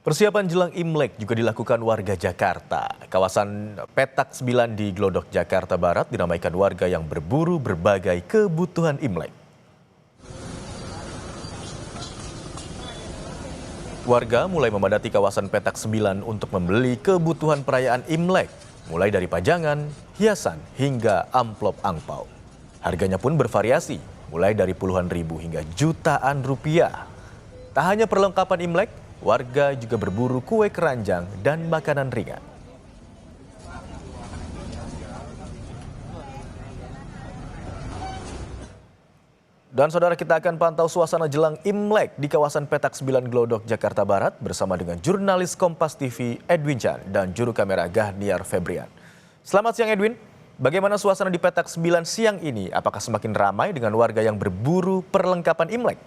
Persiapan jelang Imlek juga dilakukan warga Jakarta. Kawasan Petak 9 di Glodok, Jakarta Barat dinamaikan warga yang berburu berbagai kebutuhan Imlek. Warga mulai memadati kawasan Petak 9 untuk membeli kebutuhan perayaan Imlek, mulai dari pajangan, hiasan, hingga amplop angpau. Harganya pun bervariasi, mulai dari puluhan ribu hingga jutaan rupiah. Tak hanya perlengkapan Imlek, warga juga berburu kue keranjang dan makanan ringan. Dan saudara, kita akan pantau suasana jelang Imlek di kawasan Petak 9 Glodok, Jakarta Barat bersama dengan jurnalis Kompas TV Edwin Chan dan juru kamera Gahniar Febrian. Selamat siang Edwin, bagaimana suasana di Petak 9 siang ini? Apakah semakin ramai dengan warga yang berburu perlengkapan Imlek?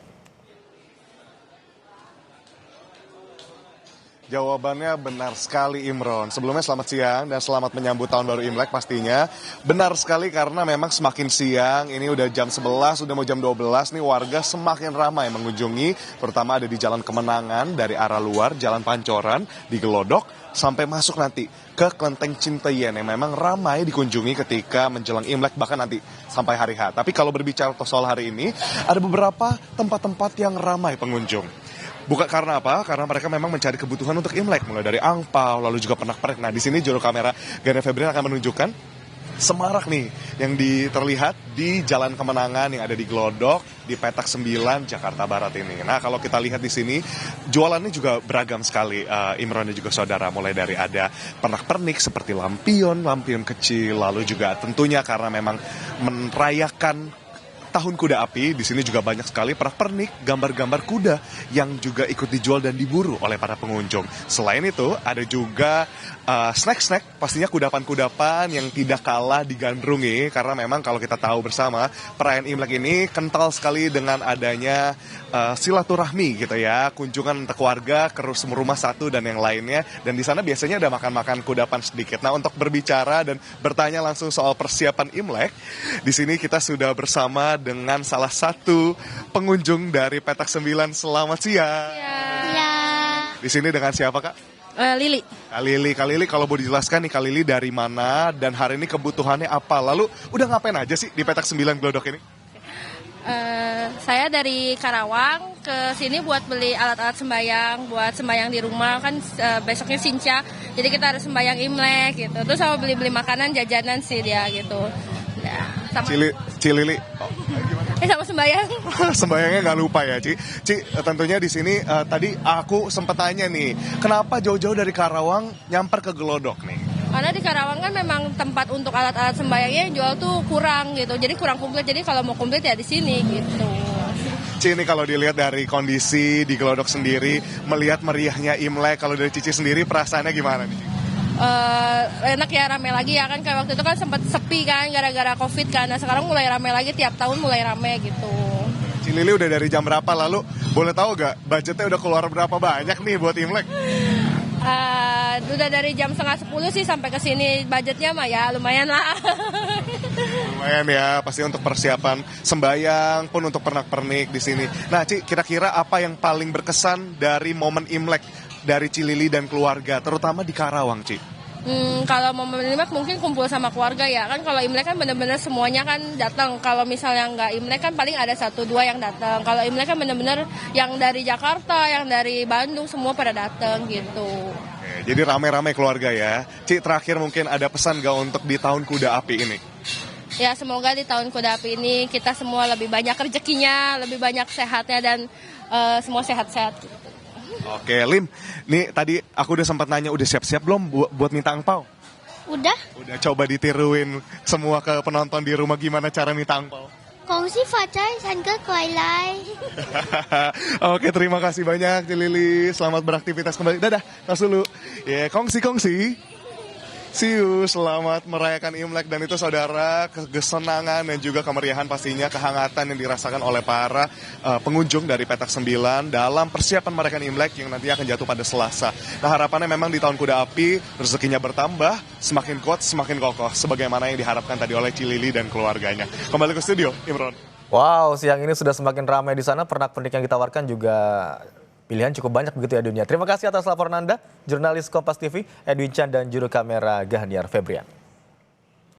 Jawabannya benar sekali Imron. Sebelumnya selamat siang dan selamat menyambut tahun baru Imlek pastinya. Benar sekali karena memang semakin siang, ini udah jam 11, udah mau jam 12 nih, warga semakin ramai mengunjungi, terutama ada di Jalan Kemenangan dari arah luar, Jalan Pancoran di Glodok, sampai masuk nanti ke Kelenteng Cinteyen yang memang ramai dikunjungi ketika menjelang Imlek, bahkan nanti sampai hari H. Tapi kalau berbicara soal hari ini, ada beberapa tempat-tempat yang ramai pengunjung. Bukan karena apa? Karena mereka memang mencari kebutuhan untuk Imlek, mulai dari angpau, lalu juga pernak-pernik. Nah, di sini juru kamera Gahniar Febrian akan menunjukkan semarak nih yang terlihat di Jalan Kemenangan yang ada di Glodok, di Petak 9, Jakarta Barat ini. Nah, kalau kita lihat di sini, jualannya juga beragam sekali, Imron dan juga saudara. Mulai dari ada pernak-pernik seperti lampion kecil, lalu juga tentunya karena memang merayakan Tahun Kuda Api, di sini juga banyak sekali pernak-pernik, gambar-gambar kuda yang juga ikut dijual dan diburu oleh para pengunjung. Selain itu, ada juga snack-snack, pastinya kudapan-kudapan yang tidak kalah digandrungi, karena memang kalau kita tahu bersama, perayaan Imlek ini kental sekali dengan adanya silaturahmi gitu ya, kunjungan untuk keluarga ke rumah satu dan yang lainnya, dan di sana biasanya ada makan-makan kudapan sedikit. Nah, untuk berbicara dan bertanya langsung soal persiapan Imlek, di sini kita sudah bersama dengan salah satu pengunjung dari Petak 9. Selamat siang. Ya. Di sini dengan siapa, Kak? Lili. Kak Lili, kalau boleh dijelaskan nih, Kak Lili dari mana dan hari ini kebutuhannya apa? Lalu udah ngapain aja sih di Petak 9 Glodok ini? Saya dari Karawang ke sini buat beli alat-alat sembayang, buat sembayang di rumah kan, besoknya Sinca, jadi kita harus sembayang Imlek gitu. Terus sama beli-beli makanan, jajanan sih dia gitu. Nah, sama Cilili. sama sembayang. Sembayangnya nggak lupa ya, Ci. Tentunya di sini tadi aku sempat tanya nih, kenapa jauh-jauh dari Karawang nyamper ke Glodok nih? Karena di Karawang kan memang tempat untuk alat-alat sembayangnya yang jual tuh kurang gitu. Jadi kurang komplit. Jadi kalau mau komplit ya di sini gitu. Ci, ini kalau dilihat dari kondisi di Glodok sendiri, melihat meriahnya Imlek, kalau dari Cici sendiri perasaannya gimana nih? Enak ya, rame lagi ya kan, kayak waktu itu kan sempat sepi kan gara-gara Covid kan. Nah, sekarang mulai rame lagi, tiap tahun mulai rame gitu. Cilili udah dari jam berapa, lalu boleh tahu gak budgetnya udah keluar berapa banyak nih buat Imlek? Udah dari jam 9:30 sih sampai ke sini, budgetnya mah ya lumayan lah. Lumayan ya, pasti untuk persiapan sembayang pun untuk pernak-pernik di sini. Nah, Ci, kira-kira apa yang paling berkesan dari momen Imlek dari Cilili dan keluarga, terutama di Karawang, Ci? Kalau momen Imlek mungkin kumpul sama keluarga ya kan. Kalau Imlek kan benar-benar semuanya kan datang. Kalau misalnya nggak Imlek kan paling ada 1-2 yang datang. Kalau Imlek kan benar-benar yang dari Jakarta, yang dari Bandung, semua pada datang gitu. Oke, jadi rame-rame keluarga ya. Ci, terakhir mungkin ada pesan gak untuk di Tahun Kuda Api ini? Ya, semoga di Tahun Kuda Api ini kita semua lebih banyak rezekinya, lebih banyak sehatnya, dan semua sehat-sehat. Oke, Lim, nih tadi aku udah sempat nanya, udah siap-siap belum buat minta angpau? Udah. Udah, coba ditiruin semua ke penonton di rumah gimana cara minta angpau. Kongsi facai sanke kuailai. Oke, terima kasih banyak Cilili. Selamat beraktivitas kembali. Dadah, tas dulu. Ya, kongsi. See you, selamat merayakan Imlek. Dan itu saudara, kesenangan dan juga kemeriahan pastinya, kehangatan yang dirasakan oleh para pengunjung dari Petak 9 dalam persiapan merayakan Imlek yang nanti akan jatuh pada Selasa. Nah, harapannya memang di Tahun Kuda Api rezekinya bertambah, semakin kuat, semakin kokoh, sebagaimana yang diharapkan tadi oleh Cilili dan keluarganya. Kembali ke studio, Imron. Wow, siang ini sudah semakin ramai di sana. Pernak-pernik yang ditawarkan juga Pilihan cukup banyak begitu ya dunia. Terima kasih atas laporan Anda, jurnalis Kompas TV, Edwin Chan dan juru kamera Gahniar Febrian.